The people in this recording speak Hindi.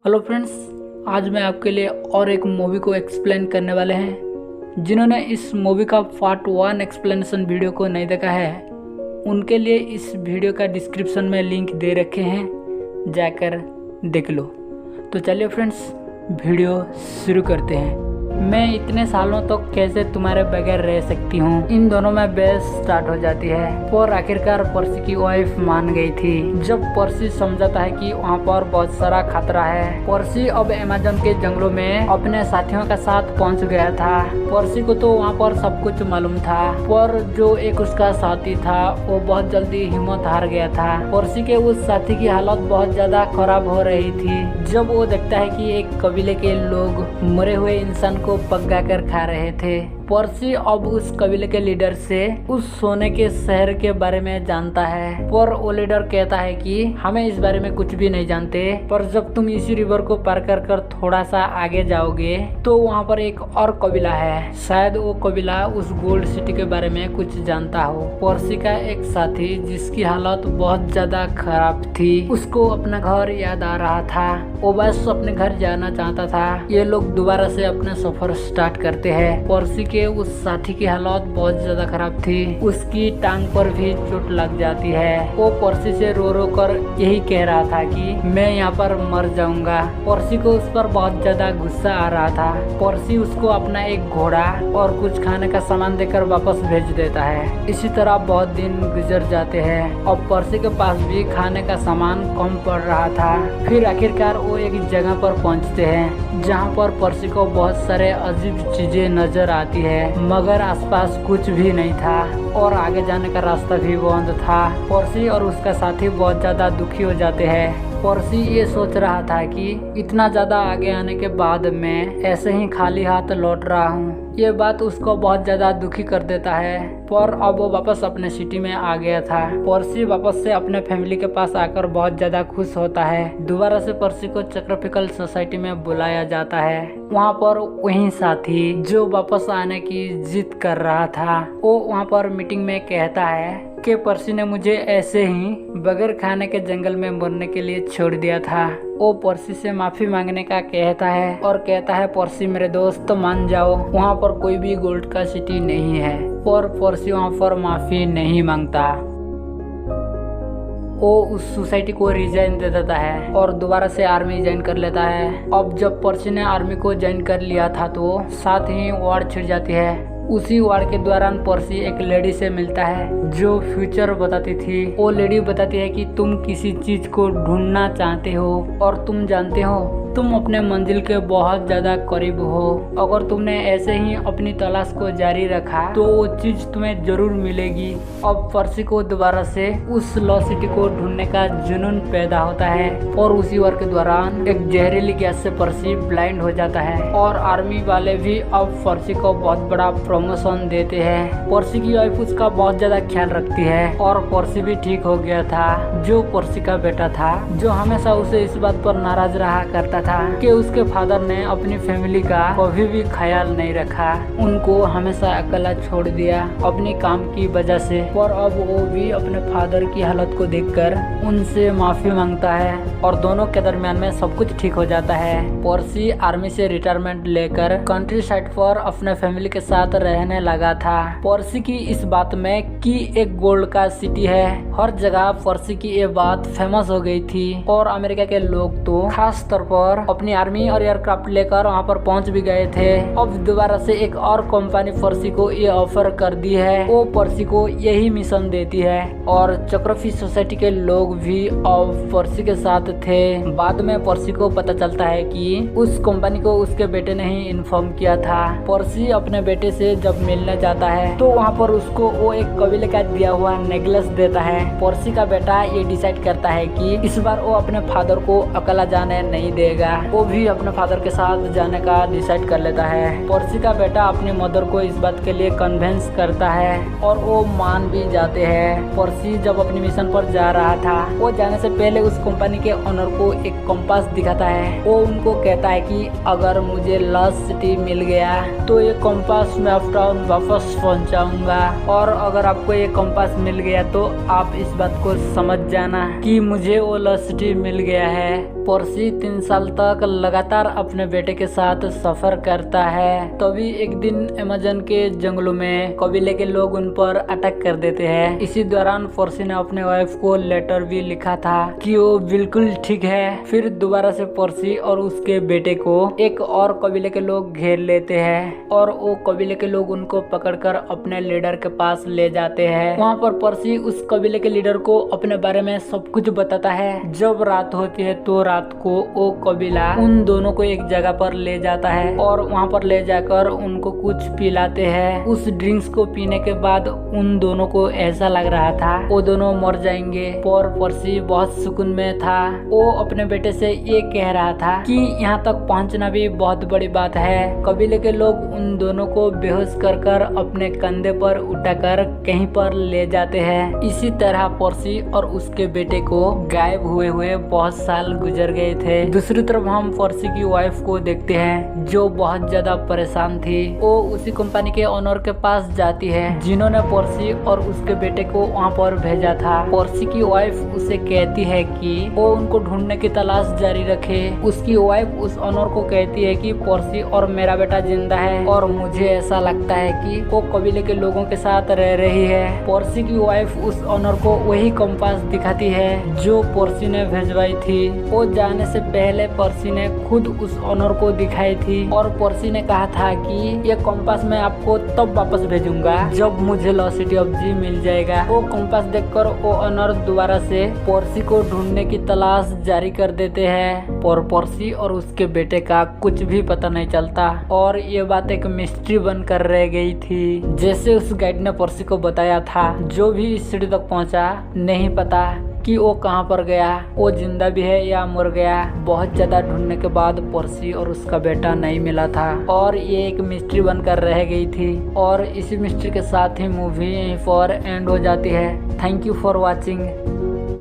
हेलो फ्रेंड्स, आज मैं आपके लिए और एक मूवी को एक्सप्लेन करने वाले हैं। जिन्होंने इस मूवी का पार्ट 1 एक्सप्लेनेशन वीडियो को नहीं देखा है, उनके लिए इस वीडियो का डिस्क्रिप्शन में लिंक दे रखे हैं, जाकर देख लो। तो चलिए फ्रेंड्स, वीडियो शुरू करते हैं। मैं इतने सालों तक कैसे तुम्हारे बगैर रह सकती हूँ, इन दोनों में बहस स्टार्ट हो जाती है। और आखिरकार पर्सी की वाइफ मान गई थी। जब पर्सी समझाता है कि वहाँ पर बहुत सारा खतरा है। पर्सी अब अमेज़न के जंगलों में अपने साथियों के साथ पहुँच गया था। पर्सी को तो वहाँ पर सब कुछ मालूम था, पर जो एक उसका साथी था वो बहुत जल्दी हिम्मत हार गया था। पर्सी के उस साथी की हालत बहुत ज्यादा खराब हो रही थी जब वो देखता है कि एक कबीले के लोग मरे हुए इंसान को पका कर खा रहे थे। पर्सी अब उस कबीले के लीडर से उस सोने के शहर के बारे में जानता है, पर वो लीडर कहता है कि हमें इस बारे में कुछ भी नहीं जानते, पर जब तुम इसी रिवर को पार कर थोड़ा सा आगे जाओगे तो वहाँ पर एक और कबीला है, शायद वो कबीला उस गोल्ड सिटी के बारे में कुछ जानता हो। पर्सी का एक साथी जिसकी हालत बहुत ज्यादा खराब थी, उसको अपना घर याद आ रहा था। वो बस अपने घर जाना चाहता था। ये लोग दोबारा से अपना सफर स्टार्ट करते हैं। पर्सी के उस साथी की हालत बहुत ज्यादा खराब थी, उसकी टांग पर भी चोट लग जाती है। वो पर्सी से रो रो कर यही कह रहा था कि मैं यहाँ पर मर जाऊंगा। पर्सी को उस पर बहुत ज्यादा गुस्सा आ रहा था। पर्सी उसको अपना एक घोड़ा और कुछ खाने का सामान देकर वापस भेज देता है। इसी तरह बहुत दिन गुजर जाते हैं। अब पर्सी के पास भी खाने का सामान कम पड़ रहा था। फिर आखिरकार वो एक जगह पर पहुँचते हैं जहाँ पर पर्सी को बहुत सारे अजीब चीजें नजर आती है, मगर आसपास कुछ भी नहीं था और आगे जाने का रास्ता भी बंद था। पर्सी और उसका साथी बहुत ज्यादा दुखी हो जाते हैं। पर्सी ये सोच रहा था कि इतना ज्यादा आगे आने के बाद मैं ऐसे ही खाली हाथ लौट रहा हूँ। ये बात उसको बहुत ज्यादा दुखी कर देता है, पर अब वो वापस अपने सिटी में आ गया था। पर्सी वापस से अपने फैमिली के पास आकर बहुत ज्यादा खुश होता है। दोबारा से पर्सी को चक्रफिकल सोसाइटी में बुलाया जाता है। वहाँ पर वही साथी जो वापस आने की जिद कर रहा था, वो वहाँ पर मीटिंग में कहता है कि पर्सी ने मुझे ऐसे ही बगैर खाने के जंगल में मरने के लिए छोड़ दिया था। वो पर्सी से माफी मांगने का कहता है और कहता है, पर्सी मेरे दोस्त मान जाओ, वहाँ पर कोई भी गोल्ड का सिटी नहीं है। पर पर्सी वहाँ पर माफी नहीं मांगता। वो उस सोसाइटी को रिजाइन दे देता है और दोबारा से आर्मी ज्वाइन कर लेता है। अब जब पर्सी ने आर्मी को ज्वाइन कर लिया था तो साथ ही वॉर छिड़ जाती है। उसी वार के दौरान पर्सी एक लेडी से मिलता है जो फ्यूचर बताती थी। वो लेडी बताती है कि तुम किसी चीज को ढूंढना चाहते हो और तुम जानते हो तुम अपने मंजिल के बहुत ज्यादा करीब हो। अगर तुमने ऐसे ही अपनी तलाश को जारी रखा तो वो चीज तुम्हें जरूर मिलेगी। अब पर्सी को दोबारा से उस लॉस्ट सिटी को ढूंढने का जुनून पैदा होता है और उसी वार के दौरान एक जहरीली गैस से पर्सी ब्लाइंड हो जाता है और आर्मी वाले भी अब पर्सी को बहुत बड़ा प्रमोशन देते हैं। पर्सी की वाइफ उसका बहुत ज्यादा ख्याल रखती है और पर्सी भी ठीक हो गया था। जो पर्सी का बेटा था, जो हमेशा उसे इस बात पर नाराज रहा करता था कि उसके फादर ने अपनी फैमिली का कभी भी ख्याल नहीं रखा, उनको हमेशा अकेला छोड़ दिया अपनी काम की वजह से। और अब वो भी अपने फादर की हालत को देखकर उनसे माफी मांगता है और दोनों के दरमियान में सब कुछ ठीक हो जाता है। पर्सी आर्मी से रिटायरमेंट लेकर कंट्री साइड पर अपने फैमिली के साथ रहने लगा था। पर्सी की इस बात में कि एक गोल्ड का सिटी है, हर जगह पर्सी की ये बात फेमस हो गई थी और अमेरिका के लोग तो खास तौर पर अपनी आर्मी और एयरक्राफ्ट लेकर वहाँ पर पहुँच भी गए थे। अब दोबारा से एक और कंपनी पर्सी को ये ऑफर कर दी है। वो पर्सी को यही मिशन देती है और चक्रफी सोसाइटी के लोग भी अब पर्सी के साथ थे। बाद में पर्सी को पता चलता है कि उस कंपनी को उसके बेटे ने ही इन्फॉर्म किया था। पर्सी अपने बेटे से जब मिलने जाता है तो वहाँ पर उसको वो एक कबीले का दिया हुआ नेकलेस देता है। पर्सी का बेटा ये डिसाइड करता है कि इस बार वो अपने फादर को अकेला जाने नहीं देगा। वो भी अपने फादर के साथ जाने का डिसाइड कर लेता है। पर्सी का बेटा अपनी मदर को इस बात के लिए कन्विंस करता है और वो मान भी जाते हैं। पर्सी जब अपनी मिशन पर जा रहा था, वो जाने से पहले उस कंपनी के ओनर को एक कंपास दिखाता है। वो उनको कहता है कि अगर मुझे लॉस्ट सिटी मिल गया तो ये कंपास मैं अपटाउन वापस पहुंचाऊंगा, और अगर आपको ये कंपास मिल गया तो आप इस बात को समझ जाना कि मुझे वो लॉस्ट सिटी मिल गया है। पर्सी 3 साल तक लगातार अपने बेटे के साथ सफर करता है। तभी एक दिन अमेज़न के जंगलों में कबीले के लोग उन पर अटैक कर देते हैं। इसी दौरान पर्सी ने अपने वाइफ को लेटर भी लिखा था कि वो बिल्कुल ठीक है। फिर दोबारा से पर्सी और उसके बेटे को एक और कबीले के लोग घेर लेते हैं और वो कबीले के लोग उनको पकड़कर अपने लीडर के पास ले जाते हैं। वहाँ पर पर्सी उस कबीले के लीडर को अपने बारे में सब कुछ बताता है। जब रात होती है तो रात को वो कबीला उन दोनों को एक जगह पर ले जाता है और वहाँ पर ले जाकर उनको कुछ पिलाते हैं। उस ड्रिंक्स को पीने के बाद उन दोनों को ऐसा लग रहा था वो दोनों मर जाएंगे, पर पर्सी बहुत सुकून में था। वो अपने बेटे से ये कह रहा था कि यहाँ तक पहुँचना भी बहुत बड़ी बात है। कबीले के लोग उन दोनों को बेहोश कर कर अपने कंधे पर उठाकर कहीं पर ले जाते हैं। इसी तरह पर्सी और उसके बेटे को गायब हुए हुए बहुत साल गुजर गए थे। दूसरी तरफ हम पर्सी की वाइफ को देखते हैं जो बहुत ज्यादा परेशान थी। वो उसी कंपनी के ओनर के पास जाती है जिन्होंने पर्सी और उसके बेटे को वहाँ पर भेजा था। पर्सी की वाइफ उसे कहती है कि वो उनको ढूंढने की तलाश जारी रखे। उसकी वाइफ उस ओनर को कहती है कि पर्सी और मेरा बेटा जिंदा है और मुझे ऐसा लगता है कि वो कबीले के लोगों के साथ रह रही है। पर्सी की वाइफ उस ओनर को वही कंपास दिखाती है जो पर्सी ने भेजवाई थी। वो जाने से पहले पर्सी ने खुद उस ओनर को दिखाई थी और पर्सी ने कहा था कि ये कंपास मैं आपको तब वापस भेजूंगा जब मुझे लॉस्ट सिटी ऑफ जी मिल जाएगा। वो कंपास देखकर वो ओनर दोबारा से पर्सी को ढूंढने की तलाश जारी कर देते हैं, पर पर्सी और उसके बेटे का कुछ भी पता नहीं चलता और ये बात एक मिस्ट्री बनकर रह गई थी। जैसे उस गाइड ने पर्सी को बताया था, जो भी इस सीढ़ी तक पहुंचा नहीं पता कि वो कहाँ पर गया, वो जिंदा भी है या मर गया। बहुत ज्यादा ढूंढने के बाद पर्सी और उसका बेटा नहीं मिला था और ये एक मिस्ट्री बनकर रह गई थी। और इसी मिस्ट्री के साथ ही मूवी यहीं पर एंड हो जाती है। Thank you for watching.